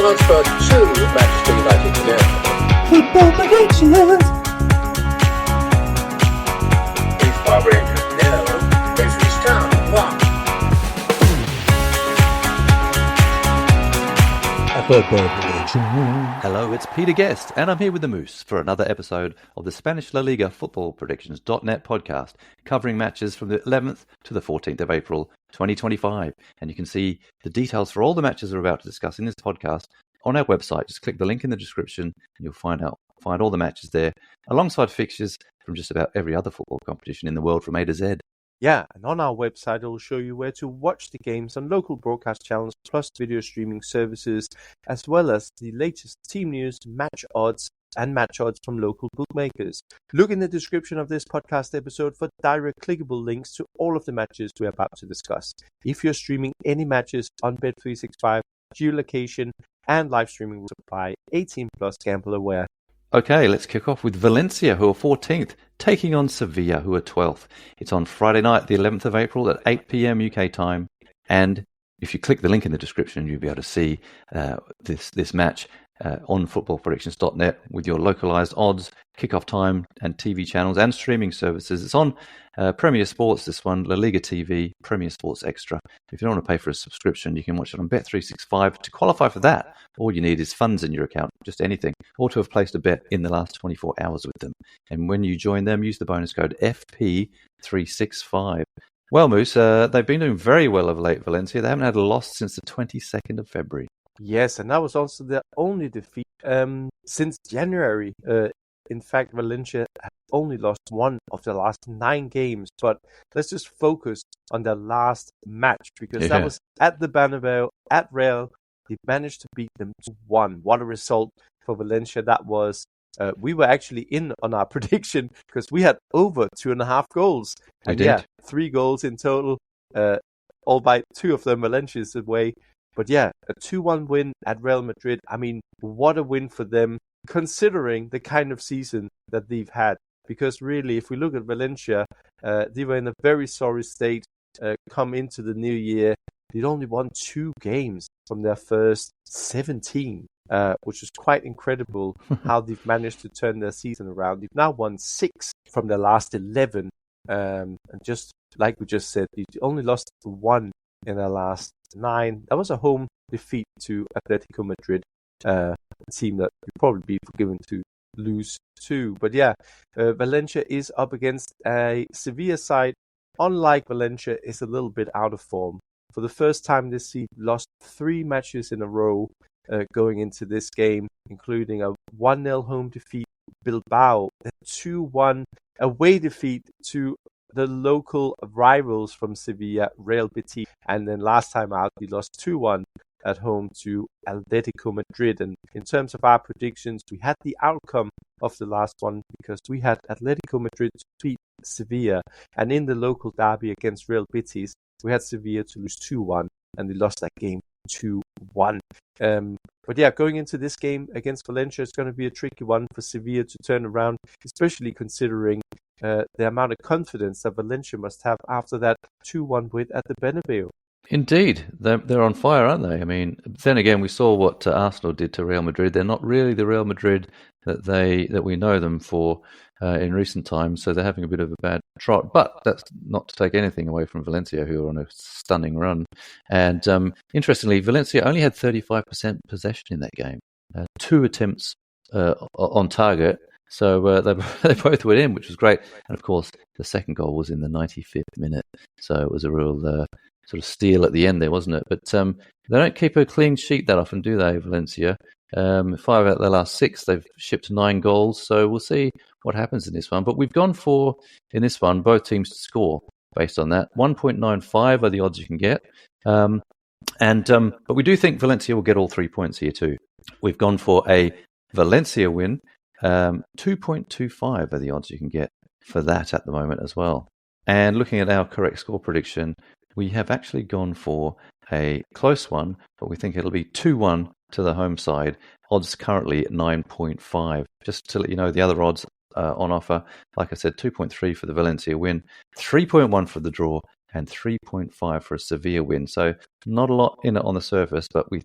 will transfer to Manchester United now. Football predictions. If Power Rangers know, Ipswich Town won. Football predictions. Hello, it's Peter Guest, and I'm here with the Moose for another episode of the Spanish La Liga Football Predictions.net podcast, covering matches from the 11th to the 14th of April 2025. And you can see the details for all the matches we're about to discuss in this podcast on our website. Just click the link in the description, and you'll find all the matches there, alongside fixtures from just about every other football competition in the world from A to Z. Yeah, and on our website, it will show you where to watch the games on local broadcast channels, plus video streaming services, as well as the latest team news, match odds from local bookmakers. Look in the description of this podcast episode for direct clickable links to all of the matches we're about to discuss. If you're streaming any matches on Bet365, geolocation and live streaming will apply. 18 plus, gamble aware. Okay, let's kick off with Valencia, who are 14th, taking on Sevilla, who are 12th. It's on Friday night, the 11th of April at 8 p.m. UK time. And if you click the link in the description, you'll be able to see this match on footballpredictions.net with your localized odds, kickoff time, and TV channels and streaming services. It's on Premier Sports, this one, La Liga TV, Premier Sports Extra. If you don't want to pay for a subscription, you can watch it on Bet365. To qualify for that, all you need is funds in your account, just anything, or to have placed a bet in the last 24 hours with them. And when you join them, use the bonus code FP365. Well, Moose, they've been doing very well of late, Valencia. They haven't had a loss since the 22nd of February. Yes, and that was also their only defeat since January. In fact, Valencia have only lost one of the last 9 games. But let's just focus on their last match, because that was at the Bernabeu, at Real. They managed to beat them 2-1. What a result for Valencia that was. We were actually in on our prediction because we had over 2.5 goals. We did. 3 goals in total, albeit 2 of them Valencia's away. But yeah, a 2-1 win at Real Madrid. I mean, what a win for them, considering the kind of season that they've had. Because really, if we look at Valencia, they were in a very sorry state come into the new year. They'd only won 2 games from their first 17, which is quite incredible how they've managed to turn their season around. They've now won 6 from their last 11. And just like we just said, they only lost 1 in their last 9. That was a home defeat to Atletico Madrid, a team that you'd probably be forgiven to lose to. But yeah, Valencia is up against a Sevilla side. Unlike Valencia, is a little bit out of form. For the first time this season, lost 3 matches in a row going into this game, including a 1-0 home defeat to Bilbao, a 2-1 away defeat to the local rivals from Sevilla, Real Betis, and then last time out, we lost 2-1 at home to Atletico Madrid. And in terms of our predictions, we had the outcome of the last one because we had Atletico Madrid to beat Sevilla, and in the local derby against Real Betis, we had Sevilla to lose 2-1, and they lost that game 2-1. But yeah, going into this game against Valencia, it's going to be a tricky one for Sevilla to turn around, especially considering the amount of confidence that Valencia must have after that 2-1 win at the Bernabeu. Indeed, they're on fire, aren't they? I mean, then again, we saw what Arsenal did to Real Madrid. They're not really the Real Madrid that we know them for in recent times, so they're having a bit of a bad trot. But that's not to take anything away from Valencia, who are on a stunning run. And interestingly, Valencia only had 35% possession in that game, 2 attempts on target. So they both went in, which was great. And of course, the second goal was in the 95th minute. So it was a real sort of steal at the end there, wasn't it? But they don't keep a clean sheet that often, do they, Valencia? 5 out of their last 6, they've shipped 9 goals. So we'll see what happens in this one. But we've gone for, in this one, both teams to score based on that. 1.95 are the odds you can get. But we do think Valencia will get all 3 points here too. We've gone for a Valencia win. 2.25 are the odds you can get for that at the moment as well. And looking at our correct score prediction, we have actually gone for a close one, but we think it'll be 2-1 to the home side. Odds currently at 9.5. Just to let you know, the other odds on offer, like I said, 2.3 for the Valencia win, 3.1 for the draw, and 3.5 for a Sevilla win. So not a lot in it on the surface, but we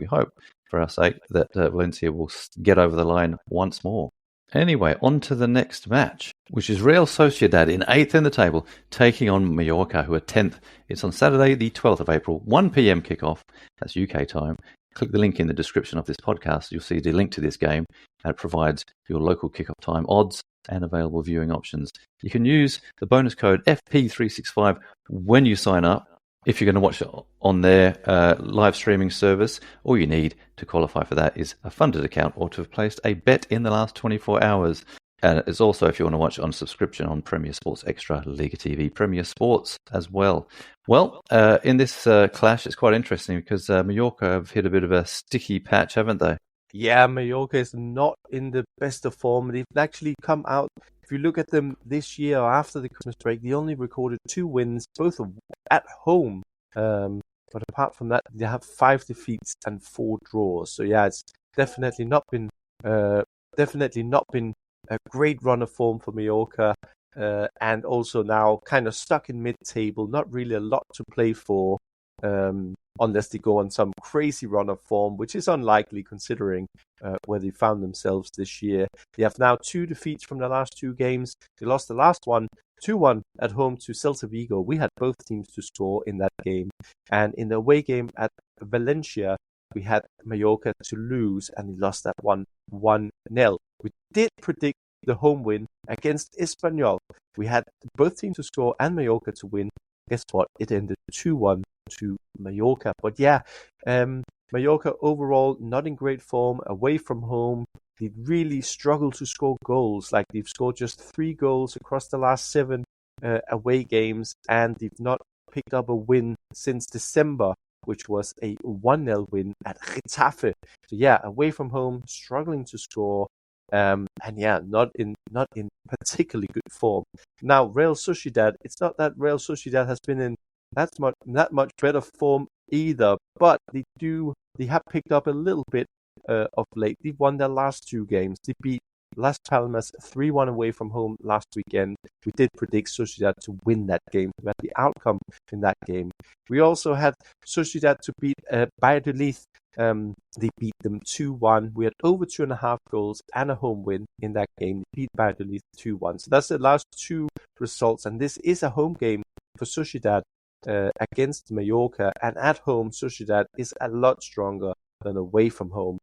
hope for our sake that Valencia will get over the line once more. Anyway, on to the next match, which is Real Sociedad in 8th in the table, taking on Mallorca, who are 10th. It's on Saturday, the 12th of April, 1 p.m. kickoff. That's UK time. Click the link in the description of this podcast. You'll see the link to this game, and it provides your local kickoff time odds and available viewing options. You can use the bonus code FP365 when you sign up. If you're going to watch it on their live streaming service, all you need to qualify for that is a funded account or to have placed a bet in the last 24 hours. And it's also if you want to watch it on subscription on Premier Sports Extra, Liga TV, Premier Sports as well. Well, in this clash, it's quite interesting because Mallorca have hit a bit of a sticky patch, haven't they? Yeah, Mallorca is not in the best of form. They've actually come out. If you look at them this year or after the Christmas break, they only recorded 2 wins, both at home. But apart from that, they have 5 defeats and 4 draws. So yeah, it's definitely not been a great run of form for Mallorca. And also now kind of stuck in mid-table. Not really a lot to play for. Unless they go on some crazy run of form, which is unlikely considering where they found themselves this year. They have now 2 defeats from the last 2 games. They lost the last one 2-1 at home to Celta Vigo. We had both teams to score in that game. And in the away game at Valencia, we had Mallorca to lose, and they lost that one 1-0. We did predict the home win against Espanyol. We had both teams to score and Mallorca to win. Guess what? It ended 2-1 to Mallorca. But yeah, Mallorca overall not in great form, away from home. They really struggle to score goals. Like they've scored just 3 goals across the last 7 away games, and they've not picked up a win since December, which was a 1-0 win at Getafe. So yeah, away from home, struggling to score. And yeah, not in particularly good form. Now, Real Sociedad, it's not that Real Sociedad has been in that much better form either, but they have picked up a little bit of late. They've won their last 2 games. They beat Las Palmas 3-1 away from home last weekend. We did predict Sociedad to win that game. We had the outcome in that game. We also had Sociedad to beat Valladolid. They beat them 2-1. We had over 2.5 goals and a home win in that game. They beat Valladolid 2-1. So that's the last 2 results. And this is a home game for Sociedad against Mallorca. And at home, Sociedad is a lot stronger than away from home.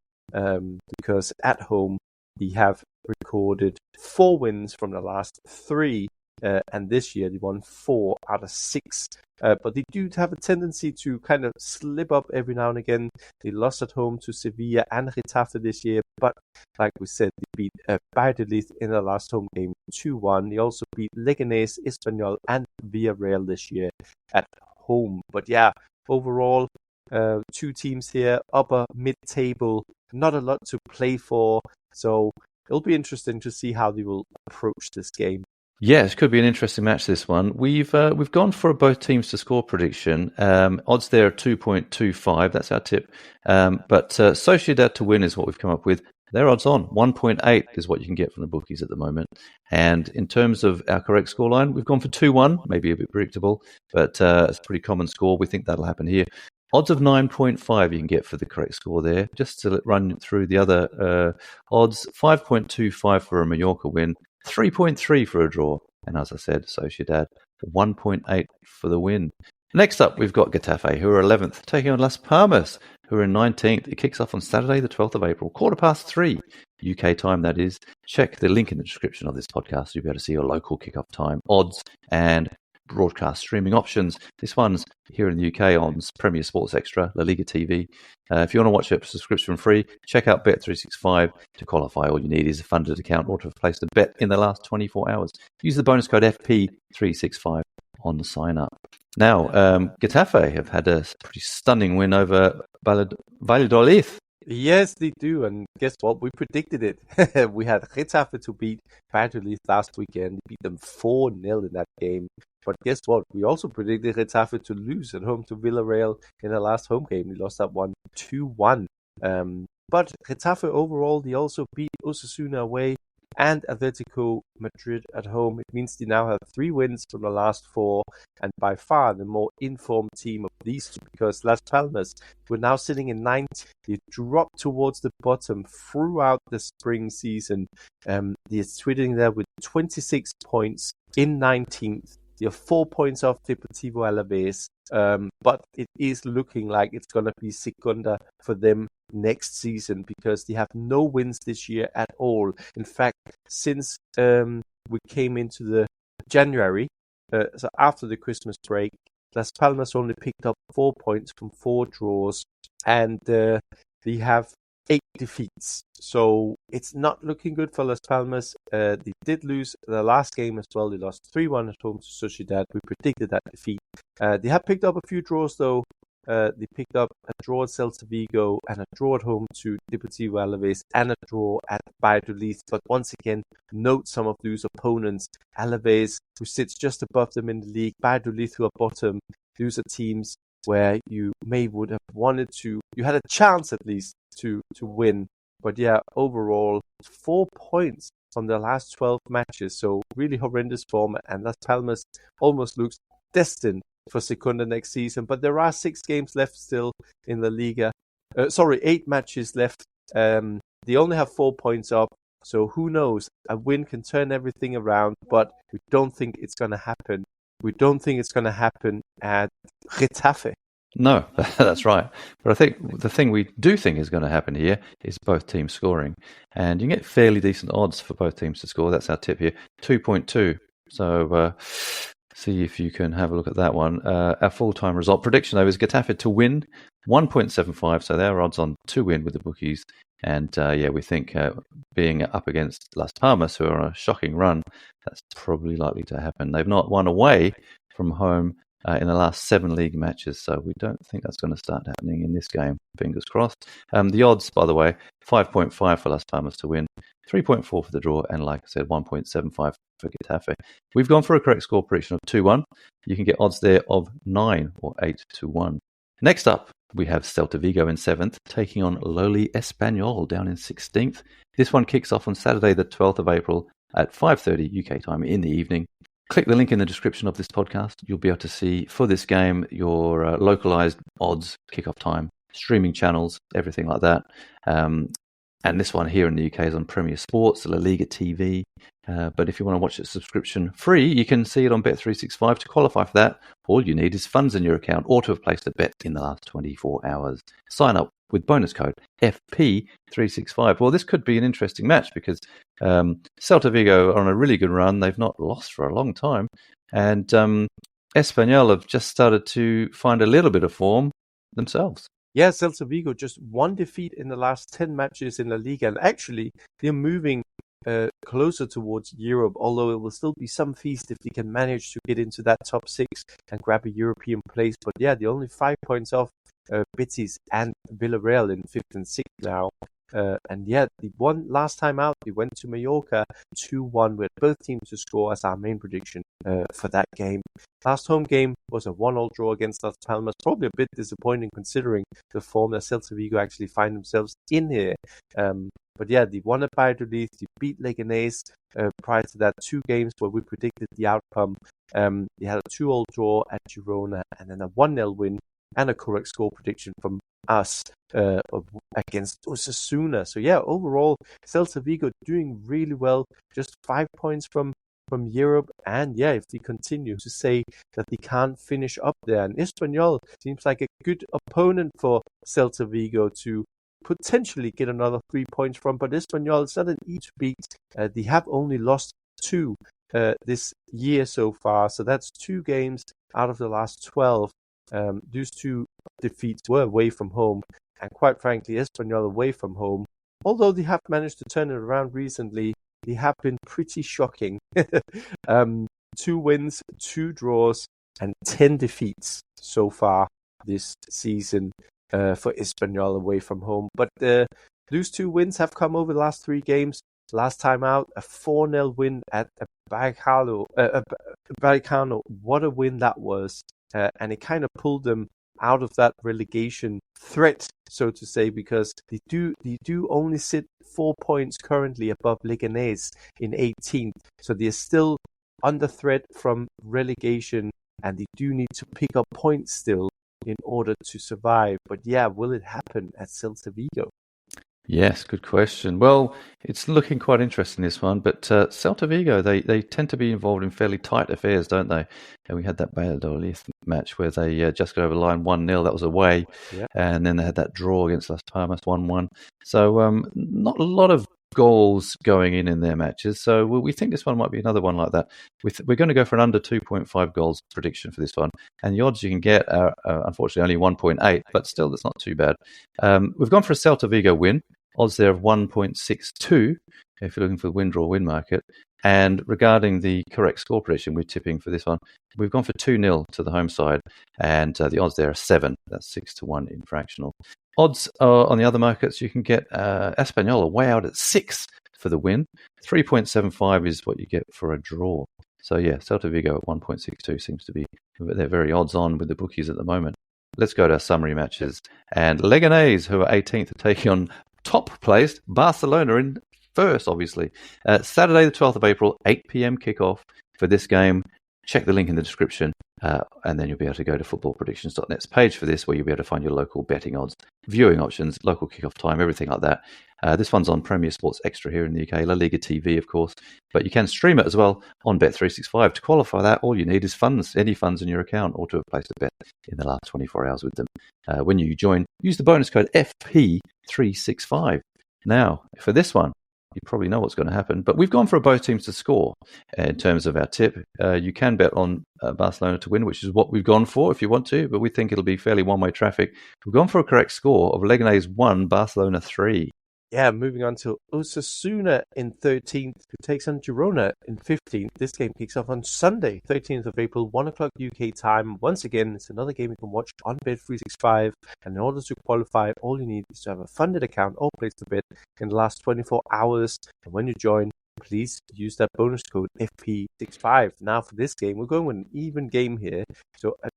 Because at home, they have recorded 4 wins from the last 3. And this year they won 4 out of 6. But they do have a tendency to kind of slip up every now and again. They lost at home to Sevilla and Getafe this year. But like we said, they beat Valladolid in the last home game 2-1. They also beat Leganés, Espanyol and Villarreal this year at home. But yeah, overall, 2 teams here, upper mid-table, not a lot to play for. So it'll be interesting to see how they will approach this game. Yes, could be an interesting match, this one. We've gone for both teams to score prediction. Odds there are 2.25. That's our tip. But Sociedad to win is what we've come up with. Their odds on 1.8 is what you can get from the bookies at the moment. And in terms of our correct scoreline, we've gone for 2-1, maybe a bit predictable, but it's a pretty common score. We think that'll happen here. Odds of 9.5 you can get for the correct score there. Just to run through the other odds, 5.25 for a Mallorca win, 3.3 for a draw, and as I said, Sociedad 1.8 for the win. Next up, we've got Getafe, who are 11th, taking on Las Palmas, who are in 19th. It kicks off on Saturday, the 12th of April, 3:15 UK time, that is. Check the link in the description of this podcast. So you'll be able to see your local kickoff time, odds, and broadcast streaming options. This one's here in the UK on Premier Sports Extra, La Liga TV. If you want to watch it subscription free, check out Bet365 to qualify. All you need is a funded account or to have placed a bet in the last 24 hours. Use the bonus code FP365 on the sign up. Now, Getafe have had a pretty stunning win over Valladolid. Yes, they do. And guess what? We predicted it. We had Getafe to beat Valladolid last weekend. We beat them 4-0 in that game. But guess what? We also predicted Getafe to lose at home to Villarreal in the last home game. We lost that one 2-1. But Getafe overall, they also beat Osasuna away and Atletico Madrid at home. It means they now have 3 wins from the last 4, and by far the more informed team of these two, because Las Palmas were now sitting in 9th. They dropped towards the bottom throughout the spring season. They're sitting there with 26 points in 19th. They're 4 points off Deportivo Alaves, but it is looking like it's going to be Segunda for them next season, because they have no wins this year at all. In fact, since we came into the January, so after the Christmas break, Las Palmas only picked up 4 points from 4 draws, and they have 8 defeats. So it's not looking good for Las Palmas. They did lose the last game as well. They lost 3-1 at home to Sociedad. We predicted that defeat. They have picked up a few draws though. They picked up a draw at Celta Vigo and a draw at home to Deportivo Alaves and a draw at Valladolid. But once again, note some of those opponents. Alaves, who sits just above them in the league, Valladolid, who are bottom. Those are teams where you would have wanted to, you had a chance at least to win. But yeah, overall, 4 points from the last 12 matches. So really horrendous form, and Las Palmas almost looks destined for Segunda next season. But there are 6 games left still in the Liga. 8 matches left. They only have 4 points up. So who knows? A win can turn everything around, but we don't think it's going to happen. We don't think it's going to happen at Getafe. No, that's right. But I think the thing we do think is going to happen here is both teams scoring. And you can get fairly decent odds for both teams to score. That's our tip here, 2.2. So see if you can have a look at that one. Our full-time result prediction, though, is Getafe to win, 1.75. So their odds on to win with the bookies. And we think being up against Las Palmas, who are on a shocking run, that's probably likely to happen. They've not won away from home in the last 7 league matches, so we don't think that's going to start happening in this game. Fingers crossed. The odds, by the way, 5.5 for Las Palmas to win, 3.4 for the draw, and like I said, 1.75 for Getafe. We've gone for a correct score prediction of 2-1. You can get odds there of 9 or 8-1. Next up, we have Celta Vigo in 7th, taking on lowly Espanyol down in 16th. This one kicks off on Saturday, the 12th of April at 5:30 UK time in the evening. Click the link in the description of this podcast. You'll be able to see for this game your localized odds, kickoff time, streaming channels, everything like that. And this one here in the UK is on Premier Sports, La Liga TV. But if you want to watch it subscription free, you can see it on Bet365. To qualify for that, all you need is funds in your account or to have placed a bet in the last 24 hours. Sign up with bonus code FP365. Well, this could be an interesting match because Celta Vigo are on a really good run. They've not lost for a long time. And Espanyol have just started to find a little bit of form themselves. Yeah, Celta Vigo just 1 defeat in the last 10 matches in La Liga. And actually, they're moving closer towards Europe, although it will still be some feast if they can manage to get into that top 6 and grab a European place. But yeah, they're only 5 points off Betis and Villarreal in 5th and 6th now. And yeah, the one last time out, we went to Mallorca 2-1 with both teams to score as our main prediction for that game. Last home game was a 1-1 draw against Las Palmas. Probably a bit disappointing considering the form that Celta Vigo actually find themselves in here. But yeah, they won at Valladolid, they beat Leganés prior to that 2 games where we predicted the outcome. They had a 2-2 draw at Girona and then a 1-0 win and a correct score prediction from us against Osasuna. So yeah, overall, Celta Vigo doing really well, just 5 points from Europe. And yeah, if they continue to say that they can't finish up there, and Espanyol seems like a good opponent for Celta Vigo to potentially get another 3 points from, but Espanyol is not an easy to beat. They have only lost 2 this year so far, so that's 2 games out of the last 12. Those 2 defeats were away from home, and quite frankly, Espanyol away from home, although they have managed to turn it around recently, they have been pretty shocking. 2 wins, 2 draws, and 10 defeats so far this season for Espanyol away from home. But those 2 wins have come over the last 3 games. Last time out, a 4-0 win at Vallecano. What a win that was. And it kind of pulled them out of that relegation threat, so to say, because they do only sit 4 points currently above Leganés in 18th, so they're still under threat from relegation, and they do need to pick up points still in order to survive. But yeah, will it happen at Celta Vigo? Yes, good question. Well, it's looking quite interesting, this one, but Celta Vigo, they tend to be involved in fairly tight affairs, don't they? And we had that Valladolid match where they just got over the line 1-0, that was away, and then they had that draw against Las Palmas 1-1. So not a lot of goals going in their matches, so we think this one might be another one like that. We're going to go for an under 2.5 goals prediction for this one, and the odds you can get are unfortunately only 1.8, but still that's not too bad. We've gone for a Celta Vigo win, odds there of 1.62 if you're looking for the win-draw-win market. And regarding the correct score prediction, we're tipping for this one, we've gone for 2-0 to the home side, and the odds there are 7. That's 6-1 in fractional. Odds on the other markets, you can get Espanyol way out at 6 for the win. 3.75 is what you get for a draw. So yeah, Celta Vigo at 1.62 seems to be, they're very odds on with the bookies at the moment. Let's go to our summary matches. And Leganés, who are 18th, are taking on top placed Barcelona in first, obviously. Saturday, the 12th of April, 8 p.m. kickoff for this game. Check the link in the description, and then you'll be able to go to footballpredictions.net's page for this, where you'll be able to find your local betting odds, viewing options, local kickoff time, everything like that. This one's on Premier Sports Extra here in the UK, La Liga TV, of course, but you can stream it as well on Bet365. To qualify that, all you need is funds, any funds in your account, or to have placed a bet in the last 24 hours with them. When you join, use the bonus code FP365. Now, for this one, you probably know what's going to happen, but we've gone for both teams to score in terms of our tip. You can bet on Barcelona to win, which is what we've gone for if you want to, but we think it'll be fairly one-way traffic. We've gone for a correct score of Leganés 1, Barcelona 3. Yeah, moving on to Osasuna in 13th, who takes on Girona in 15th. This game kicks off on Sunday, 13th of April, 1 o'clock UK time. Once again, it's another game you can watch on Bet365. And in order to qualify, all you need is to have a funded account or place the bet in the last 24 hours. And when you join, please use that bonus code FP65. Now for this game, we're going with an even game here. So a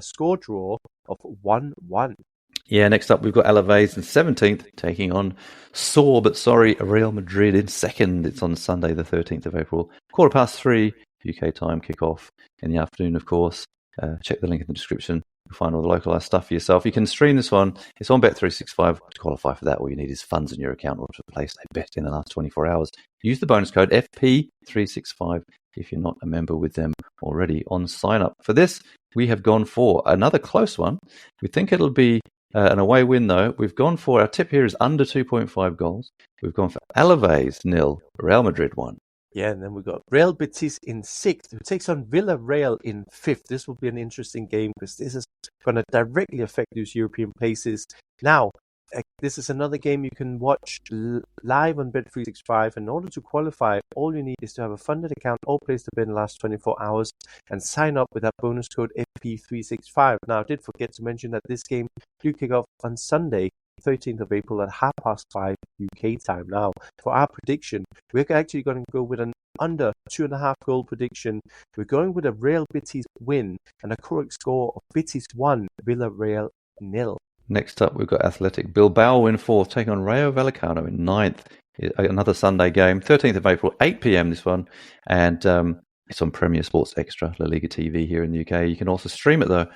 score draw of 1-1. Yeah, next up we've got Alaves in 17th, taking on sore but sorry Real Madrid in second. It's on Sunday the 13th of April, 3:15 UK time, kick-off in the afternoon, of course. Check the link in the description. You'll find all the localised stuff for yourself. You can stream this one. It's on Bet365. To qualify for that, all you need is funds in your account or to place a bet in the last 24 hours. Use the bonus code FP365 if you're not a member with them already on sign-up. For this, we have gone for another close one. We think it'll be an away win, though. We've gone for, our tip here is under 2.5 goals. We've gone for Alaves 0, Real Madrid 1. Yeah, and then we've got Real Betis in 6th, who takes on Villarreal in 5th. This will be an interesting game because this is going to directly affect those European places. Now, this is another game you can watch live on Bet365. In order to qualify, all you need is to have a funded account or place the bet in the last 24 hours and sign up with that bonus code FP365. Now, I did forget to mention that this game do kick off on Sunday, 13th of April at 5:30 UK time. Now, for our prediction, we're actually going to go with an under 2.5 goal prediction. We're going with a Real Betis win and a correct score of Betis 1, Villarreal 0. Next up, we've got Athletic Bilbao in 4th, taking on Rayo Vallecano in 9th. Another Sunday game, 13th of April, 8 p.m. this one. And it's on Premier Sports Extra, La Liga TV here in the UK. You can also stream it, though,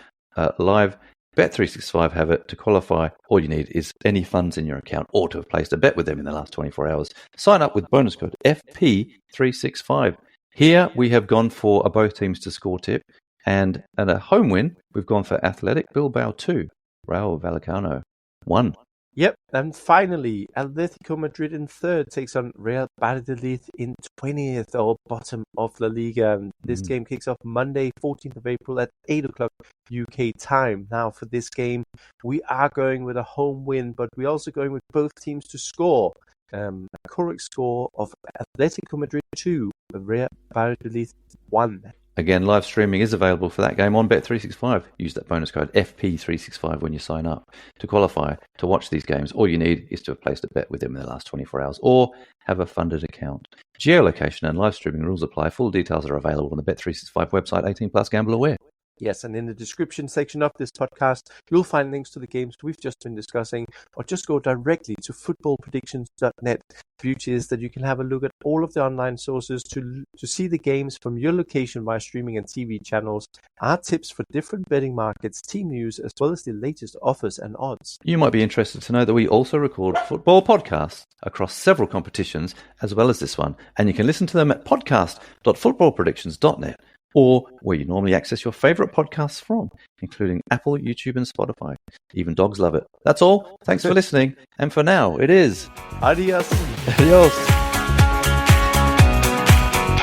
live. Bet365 have it. To qualify, all you need is any funds in your account or to have placed a bet with them in the last 24 hours. Sign up with bonus code FP365. Here, we have gone for a both teams to score tip. And at a home win, we've gone for Athletic Bilbao 2. Rayo Vallecano 1. Yep, and finally, Atletico Madrid in 3rd takes on Real Valladolid in 20th, or bottom of La Liga. And this game kicks off Monday, 14th of April at 8 o'clock UK time. Now, for this game, we are going with a home win, but we're also going with both teams to score. A correct score of Atletico Madrid 2, Real Valladolid 1. Again, live streaming is available for that game on Bet365. Use that bonus code FP365 when you sign up. To qualify to watch these games, all you need is to have placed a bet with them in the last 24 hours or have a funded account. Geolocation and live streaming rules apply. Full details are available on the Bet365 website. 18 plus, gamble aware. Yes, and in the description section of this podcast, you'll find links to the games we've just been discussing, or just go directly to footballpredictions.net. The beauty is that you can have a look at all of the online sources to see the games from your location via streaming and TV channels, our tips for different betting markets, team news, as well as the latest offers and odds. You might be interested to know that we also record football podcasts across several competitions, as well as this one, and you can listen to them at podcast.footballpredictions.net. or where you normally access your favorite podcasts from, including Apple, YouTube, and Spotify. Even dogs love it. That's all. Thanks for listening. And for now, it is Adios. Adios.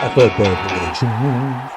A football prediction.